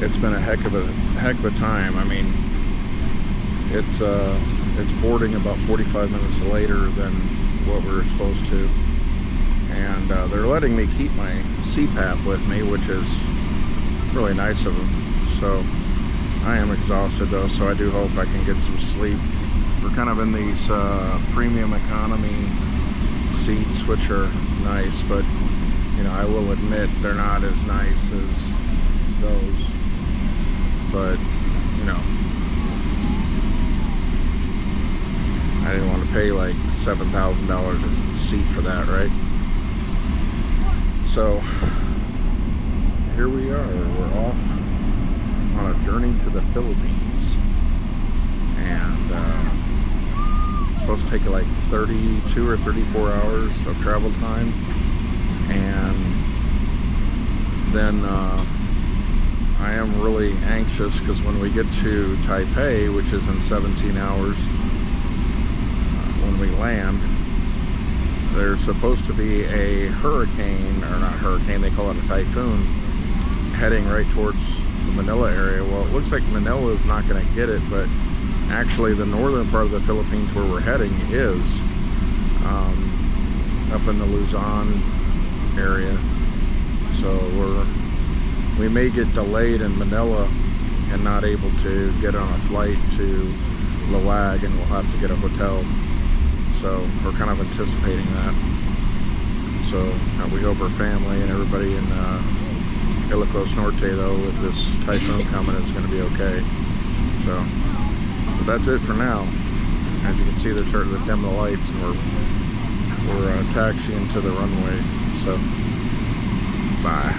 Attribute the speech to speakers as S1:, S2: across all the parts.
S1: it's been a heck of a time. I mean, it's boarding about 45 minutes later than what we were supposed to, and they're letting me keep my CPAP with me, which is really nice of them. So I am exhausted though, so I do hope I can get some sleep. We're kind of in these premium economy seats, which are nice, but you know, I will admit they're not as nice as those. But you know, I didn't want to pay like $7,000 a seat for that, right? So here we are. We're off on a journey to the Philippines, and it's supposed to take like 32 or 34 hours of travel time, and then I am really anxious because when we get to Taipei, which is in 17 hours when we land, there's supposed to be a hurricane, or not hurricane, they call it a typhoon, heading right towards the Manila area. Well, it looks like Manila is not going to get it, but actually the northern part of the Philippines where we're heading is up in the Luzon area. So we may get delayed in Manila and not able to get on a flight to Laoag, and we'll have to get a hotel. So we're kind of anticipating that. So we hope our family and everybody in Ilocos Norte, though, with this typhoon coming, it's going to be okay. So but that's it for now. As you can see, they're starting to dim the lights, and we're taxiing to the runway. So bye.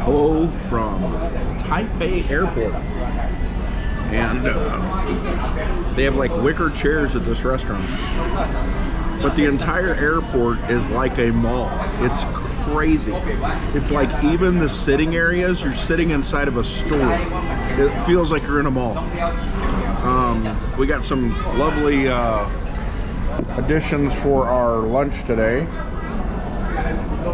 S1: Hello from Taipei Airport, and they have like wicker chairs at this restaurant, but the entire airport is like a mall. It's crazy. It's like even the sitting areas, you're sitting inside of a store. It feels like you're in a mall. We got some lovely additions for our lunch today.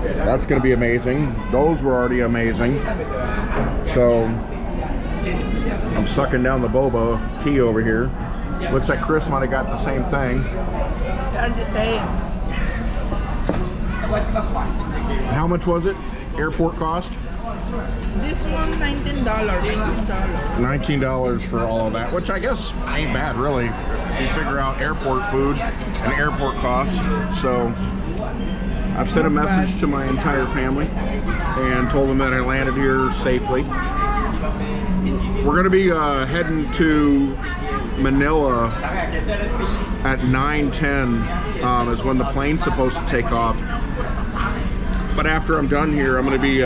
S1: That's going to be amazing. Those were already amazing. So I'm sucking down the boba tea over here. Looks like Cris might have got the same thing.
S2: I'm just saying.
S1: How much was it? Airport cost?
S2: This one, $19.
S1: $19 for all of that, which I guess ain't bad, really. You figure out airport food and airport costs. So I've sent a message to my entire family and told them that I landed here safely. We're going to be heading to Manila at 9:10 is when the plane's supposed to take off. But after I'm done here, I'm going to be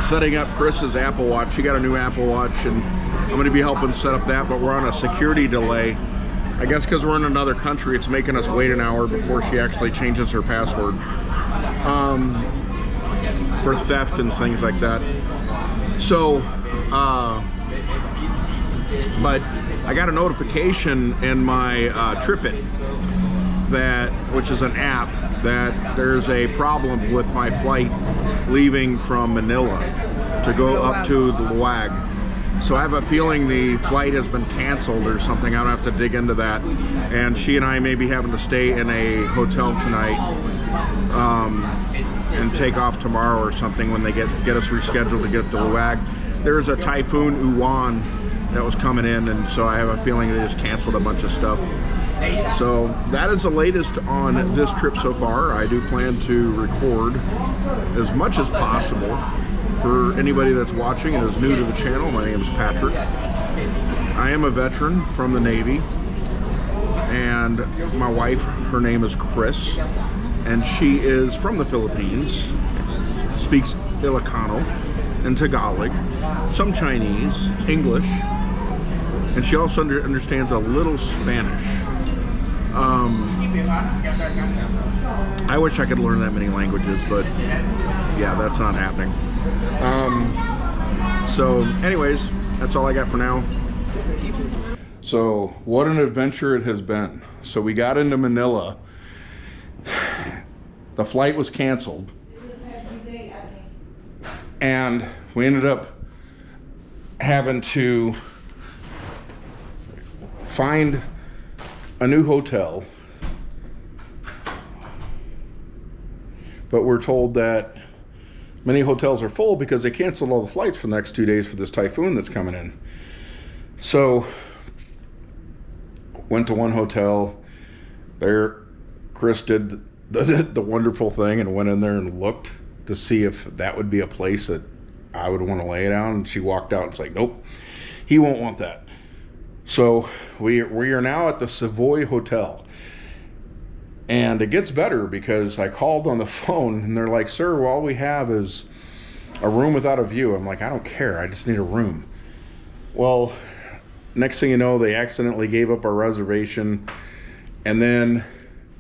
S1: setting up Chris's Apple Watch. She got a new Apple Watch, and I'm going to be helping set up that, but we're on a security delay. I guess because we're in another country, it's making us wait an hour before she actually changes her password for theft and things like that. So, but I got a notification in my TripIt, which is an app, that there's a problem with my flight leaving from Manila to go up to the Laoag. So I have a feeling the flight has been canceled or something. I don't have to dig into that. And she and I may be having to stay in a hotel tonight and take off tomorrow or something when they get us rescheduled to get up to Laoag. There's a Typhoon Uwan that was coming in, and so I have a feeling they just canceled a bunch of stuff. So that is the latest on this trip so far. I do plan to record as much as possible. For anybody that's watching and is new to the channel, my name is Patrick. I am a veteran from the Navy, and my wife, her name is Cris, and she is from the Philippines, speaks Ilocano and Tagalog, some Chinese, English, and she also understands a little Spanish. I wish I could learn that many languages, but yeah, that's not happening. So anyways, that's all I got for now. So what an adventure it has been. So we got into Manila. The flight was canceled, and we ended up having to find a new hotel, but we're told that many hotels are full because they canceled all the flights for the next 2 days for this typhoon that's coming in. So went to one hotel there. Cris did the wonderful thing and went in there and looked to see if that would be a place that I would want to lay down, and she walked out and it's like, nope, he won't want that. So we are now at the Savoy Hotel, and it gets better because I called on the phone and they're like, sir, well, all we have is a room without a view. I'm like, I don't care, I just need a room. Well, next thing you know, they accidentally gave up our reservation, and then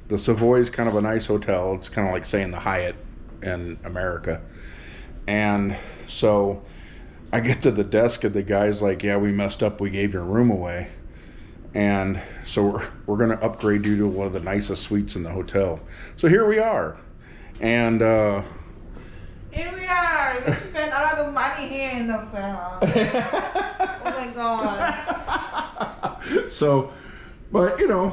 S1: the Savoy is kind of a nice hotel. It's kind of like saying the Hyatt in America. And so I get to the desk and the guy's like, yeah, we messed up, we gave your room away. And so we're gonna upgrade you to one of the nicest suites in the hotel. So here we are. And
S2: Here we are. We spent a lot of money here in the hotel. Oh my God.
S1: So, but you know,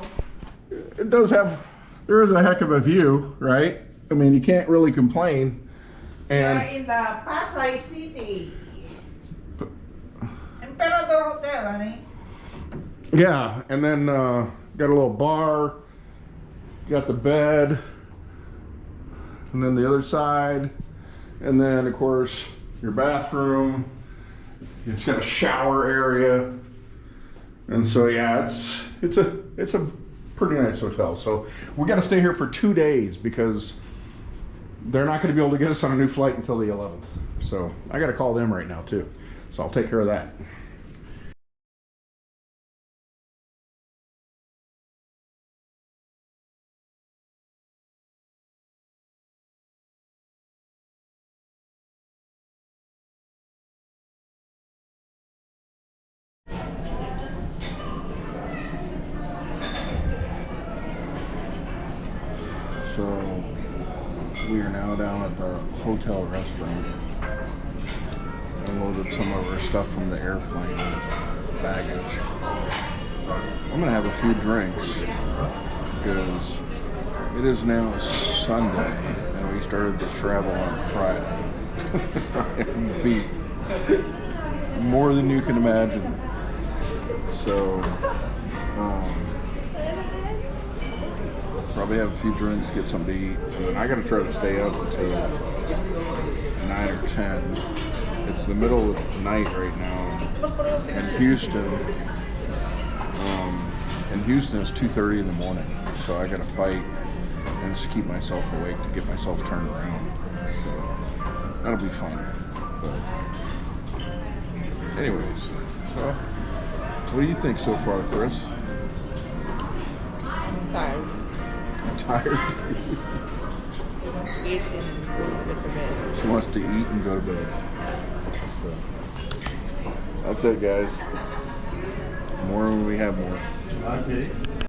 S1: it does have, there is a heck of a view, right? I mean, you can't really complain. And
S2: we're in the Pasay City. Emperador Hotel, honey.
S1: yeah, and then got a little bar, got the bed, and then the other side, and then of course your bathroom. It's got a shower area, and so yeah, it's a pretty nice hotel. So we got to stay here for 2 days because they're not going to be able to get us on a new flight until the 11th. So I got to call them right now too. So I'll take care of that. So we are now down at the hotel restaurant. I loaded some of our stuff from the airplane baggage. I'm gonna have a few drinks because it is now Sunday and we started the travel on Friday. I am beat more than you can imagine. So probably have a few drinks, get something to eat, and then I gotta try to stay up until 9 or 10. It's the middle of the night right now in Houston. In Houston it's 2:30 in the morning, so I gotta fight and just keep myself awake to get myself turned around. So that'll be fun. But anyways, so what do you think so far, Cris?
S2: I'm tired.
S1: Tired?
S2: Eat and go to bed.
S1: She wants to eat and go to bed. So that's it, guys. More when we have more.
S3: Okay.